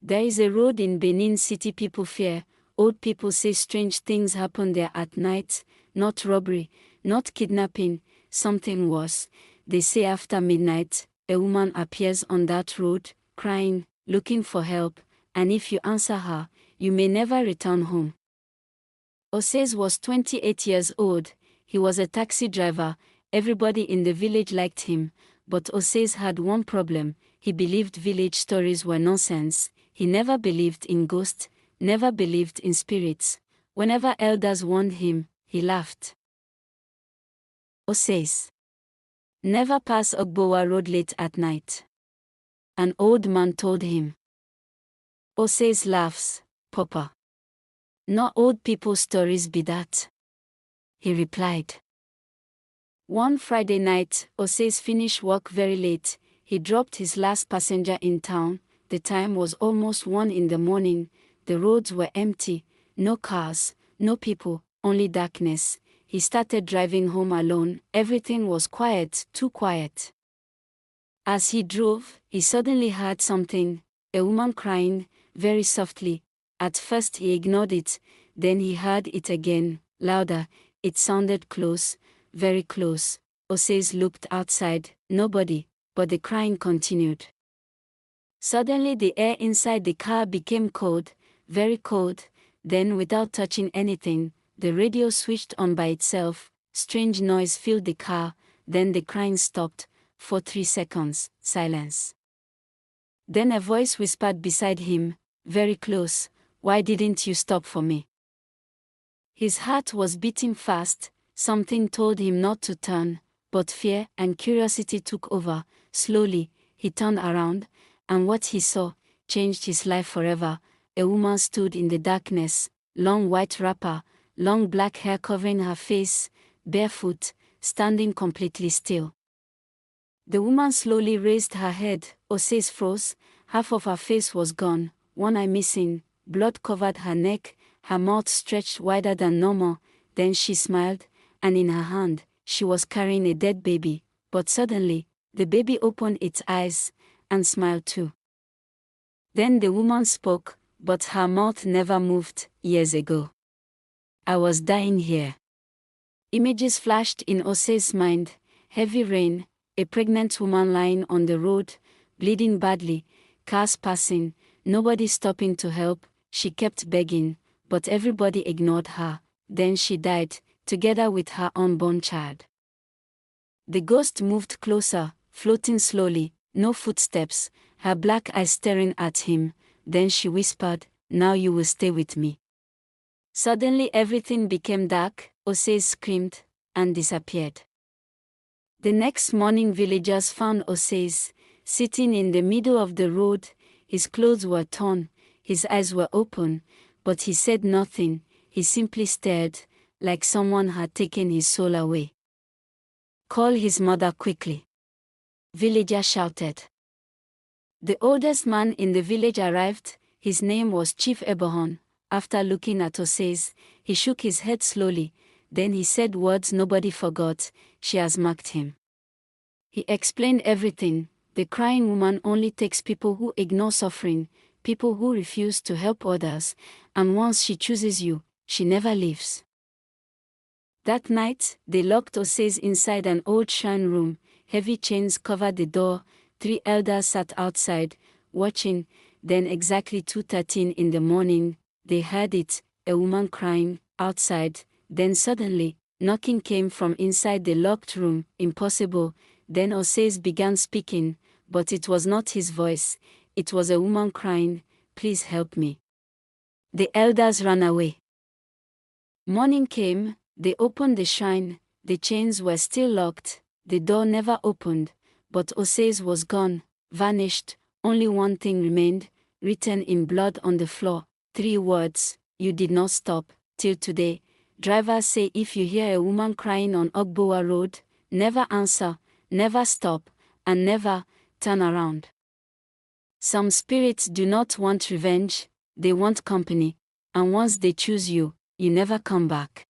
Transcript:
There is a road in Benin City people fear. Old people say strange things happen there at night, not robbery, not kidnapping, something worse. They say after midnight, a woman appears on that road, crying, looking for help, and if you answer her, you may never return home. Osaze was 28 years old. He was a taxi driver. Everybody in the village liked him, but Osaze had one problem. He believed village stories were nonsense. He never believed in ghosts, never believed in spirits. Whenever elders warned him, he laughed. Osaze: never pass Ugbowa Road late at night. An old man told him. Osaze laughs, Papa. No old people stories be that. He replied. One Friday night, Osaze finished work very late. He dropped his last passenger in town. The time was almost 1 in the morning. The roads were empty, no cars, no people, only darkness. He started driving home alone. Everything was quiet, too quiet. As he drove, he suddenly heard something, a woman crying, very softly. At first he ignored it, then he heard it again, louder. It sounded close, very close. Osaze looked outside, nobody, but the crying continued. Suddenly the air inside the car became cold, very cold. Then without touching anything, the radio switched on by itself. Strange noise filled the car, then the crying stopped. For 3 seconds, silence. Then a voice whispered beside him, very close, "Why didn't you stop for me?" His heart was beating fast. Something told him not to turn, but fear and curiosity took over. Slowly, he turned around, and what he saw changed his life forever. A woman stood in the darkness, long white wrapper, long black hair covering her face, barefoot, standing completely still. The woman slowly raised her head. Osaze froze. Half of her face was gone, one eye missing, blood covered her neck, her mouth stretched wider than normal. Then she smiled, and in her hand, she was carrying a dead baby. But suddenly, the baby opened its eyes and smiled too. Then the woman spoke, but her mouth never moved. "Years ago, I was dying here." Images flashed in Osaze's mind: heavy rain, a pregnant woman lying on the road, bleeding badly, cars passing, nobody stopping to help. She kept begging, but everybody ignored her. Then she died, together with her unborn child. The ghost moved closer, floating slowly, no footsteps, her black eyes staring at him. Then she whispered, "Now you will stay with me." Suddenly everything became dark. Osaze screamed and disappeared. The next morning villagers found Osaze sitting in the middle of the road. His clothes were torn, his eyes were open, but he said nothing. He simply stared, like someone had taken his soul away. "Call his mother quickly," villagers shouted. The oldest man in the village arrived. His name was Chief Ebohon. After looking at Osaze, he shook his head slowly. Then he said words nobody forgot: "She has marked him." He explained everything. The crying woman only takes people who ignore suffering, people who refuse to help others, and once she chooses you, she never leaves. That night, they locked Osaze inside an old shrine room. Heavy chains covered the door. 3 elders sat outside, watching. Then exactly 2:13 in the morning, they heard it, a woman crying, outside. Then suddenly, knocking came from inside the locked room. Impossible. Then Osaze began speaking, but it was not his voice. It was a woman crying, "Please help me." The elders ran away. Morning came. They opened the shrine. The chains were still locked. The door never opened. But Osaze was gone, vanished. Only one thing remained, written in blood on the floor. 3 words: "You did not stop." Till today, drivers say if you hear a woman crying on Ugbowa Road, never answer, never stop, and never turn around. Some spirits do not want revenge, they want company, and once they choose you, you never come back.